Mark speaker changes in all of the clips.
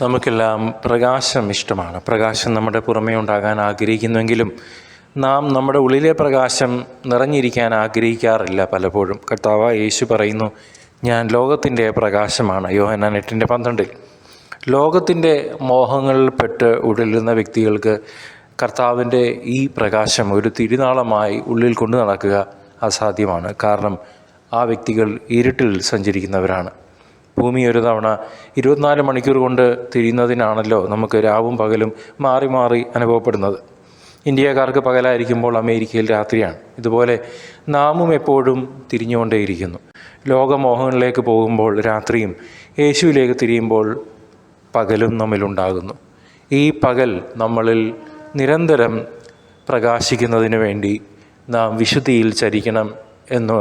Speaker 1: നമുക്കെല്ലാം പ്രകാശം ഇഷ്ടമാണ്. പ്രകാശം നമ്മുടെ പുറമേ ഉണ്ടാകാൻ ആഗ്രഹിക്കുന്നുവെങ്കിലും നാം നമ്മുടെ ഉള്ളിലെ പ്രകാശം നിറഞ്ഞിരിക്കാൻ ആഗ്രഹിക്കാറില്ല പലപ്പോഴും. കർത്താവായ യേശു പറയുന്നു, ഞാൻ ലോകത്തിൻ്റെ പ്രകാശമാണ്. യോഹന്നാൻ 8:12. ലോകത്തിൻ്റെ മോഹങ്ങളിൽപ്പെട്ട് ഉഴലുന്ന വ്യക്തികൾക്ക് കർത്താവിൻ്റെ ഈ പ്രകാശം ഒരു തിരുനാളമായി ഉള്ളിൽ കൊണ്ടു നടക്കുക അസാധ്യമാണ്. കാരണം ആ വ്യക്തികൾ ഇരുട്ടിൽ സഞ്ചരിക്കുന്നവരാണ്. ഭൂമി ഒരു തവണ 24 മണിക്കൂർ കൊണ്ട് തിരിയുന്നതിനാണല്ലോ നമുക്ക് രാവും പകലും മാറി മാറി അനുഭവപ്പെടുന്നത്. ഇന്ത്യക്കാർക്ക് പകലായിരിക്കുമ്പോൾ അമേരിക്കയിൽ രാത്രിയാണ്. ഇതുപോലെ നാമും എപ്പോഴും തിരിഞ്ഞുകൊണ്ടേയിരിക്കുന്നു. ലോകമോഹങ്ങളിലേക്ക് പോകുമ്പോൾ രാത്രിയും, യേശുവിലേക്ക് തിരിയുമ്പോൾ പകലും നമ്മിലുണ്ടാകുന്നു. ഈ പകൽ നമ്മളിൽ നിരന്തരം പ്രകാശിക്കുന്നതിന് വേണ്ടി നാം വിശുദ്ധിയിൽ ചരിക്കണം എന്ന്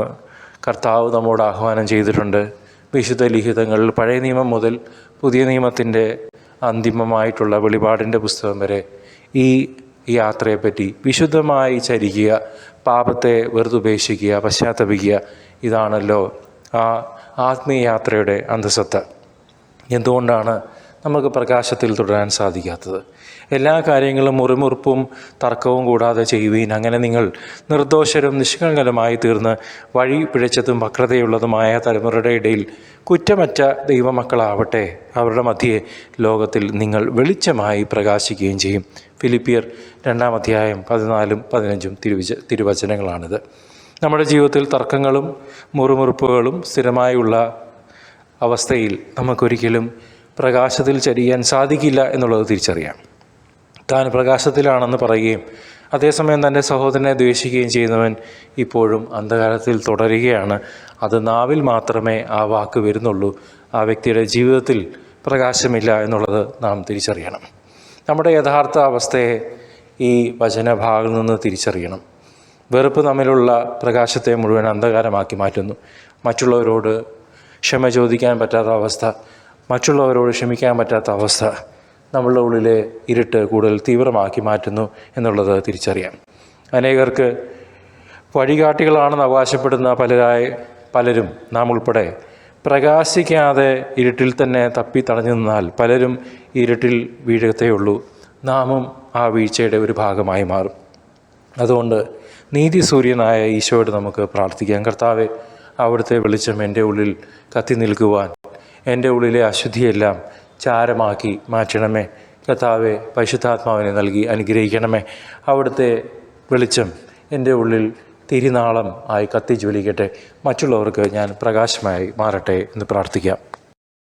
Speaker 1: കർത്താവ് നമ്മോട് ആഹ്വാനം ചെയ്തിട്ടുണ്ട്. വിശുദ്ധ ലിഖിതങ്ങൾ പഴയ നിയമം മുതൽ പുതിയ നിയമത്തിൻ്റെ അന്തിമമായിട്ടുള്ള വെളിപാടിൻ്റെ പുസ്തകം വരെ ഈ യാത്രയെപ്പറ്റി വിശുദ്ധമായി ചരിക്കുക, പാപത്തെ വെറുതുപേക്ഷിക്കുക, പശ്ചാത്തപിക്കുക, ഇതാണല്ലോ ആ ആത്മീയ യാത്രയുടെ അന്തസത്ത. എന്തുകൊണ്ടാണ് നമുക്ക് പ്രകാശത്തിൽ തുടരാൻ സാധിക്കാത്തത്? എല്ലാ കാര്യങ്ങളും മുറിമുറുപ്പും തർക്കവും കൂടാതെ ചെയ്യുവീൻ. അങ്ങനെ നിങ്ങൾ നിർദോഷരും നിഷ്കളങ്കരുമായി തീർന്ന് വഴി പിഴച്ചതും വക്രതയുള്ളതുമായ തലമുറയുടെ ഇടയിൽ കുറ്റമറ്റ ദൈവമക്കളാവട്ടെ. അവരുടെ മധ്യേ ലോകത്തിൽ നിങ്ങൾ വെളിച്ചമായി പ്രകാശിക്കുകയും ചെയ്യും. ഫിലിപ്പിയർ 2:14-15 തിരുവചനങ്ങളാണിത്. നമ്മുടെ ജീവിതത്തിൽ തർക്കങ്ങളും മുറിമുറുപ്പുകളും സ്ഥിരമായുള്ള അവസ്ഥയിൽ നമുക്കൊരിക്കലും പ്രകാശത്തിൽ ചരിയാൻ സാധിക്കില്ല എന്നുള്ളത് തിരിച്ചറിയാം. താൻ പ്രകാശത്തിലാണെന്ന് പറയുകയും അതേസമയം തൻ്റെ സഹോദരനെ ദ്വേഷിക്കുകയും ചെയ്യുന്നവൻ ഇപ്പോഴും അന്ധകാരത്തിൽ തുടരുകയാണ്. അത് നാവിൽ മാത്രമേ ആ വാക്ക് വരുന്നുള്ളൂ. ആ വ്യക്തിയുടെ ജീവിതത്തിൽ പ്രകാശമില്ല എന്നുള്ളത് നാം തിരിച്ചറിയണം. നമ്മുടെ യഥാർത്ഥ അവസ്ഥയെ ഈ വചനഭാഗത്തിൽ നിന്ന് തിരിച്ചറിയണം. വെറുപ്പ് നമ്മിലുള്ള പ്രകാശത്തെ മുഴുവൻ അന്ധകാരമാക്കി മാറ്റുന്നു. മറ്റുള്ളവരോട് ക്ഷമ ചോദിക്കാൻ പറ്റാത്ത അവസ്ഥ, മറ്റുള്ളവരോട് ക്ഷമിക്കാൻ പറ്റാത്ത അവസ്ഥ നമ്മളുടെ ഉള്ളിലെ ഇരുട്ട് കൂടുതൽ തീവ്രമാക്കി മാറ്റുന്നു എന്നുള്ളത് തിരിച്ചറിയാം. അനേകർക്ക് വഴികാട്ടികളാണെന്ന് അവകാശപ്പെടുന്ന പലരും നാം ഉൾപ്പെടെ പ്രകാശിക്കാതെ ഇരുട്ടിൽ തന്നെ തപ്പി തടഞ്ഞു നിന്നാൽ പലരും ഇരുട്ടിൽ വീഴത്തേയുള്ളൂ. നാമും ആ വീഴ്ചയുടെ ഒരു ഭാഗമായി മാറും. അതുകൊണ്ട് നീതിസൂര്യനായ ഈശോയോട് നമുക്ക് പ്രാർത്ഥിക്കാം. കർത്താവെ, അവിടുത്തെ വെളിച്ചം എൻ്റെ ഉള്ളിൽ കത്തി നിൽക്കുവാൻ, എൻ്റെ ഉള്ളിലെ അശുദ്ധിയെല്ലാം ചാരമാക്കി മാറ്റണമേ. കർത്താവെ, പരിശുദ്ധാത്മാവിനെ നൽകി അനുഗ്രഹിക്കണമേ. അവിടുത്തെ വെളിച്ചം എൻ്റെ ഉള്ളിൽ തിരിനാളം ആയി കത്തി ജ്വലിക്കട്ടെ. മറ്റുള്ളവർക്ക് ഞാൻ പ്രകാശമായി മാറട്ടെ എന്ന് പ്രാർത്ഥിക്കാം.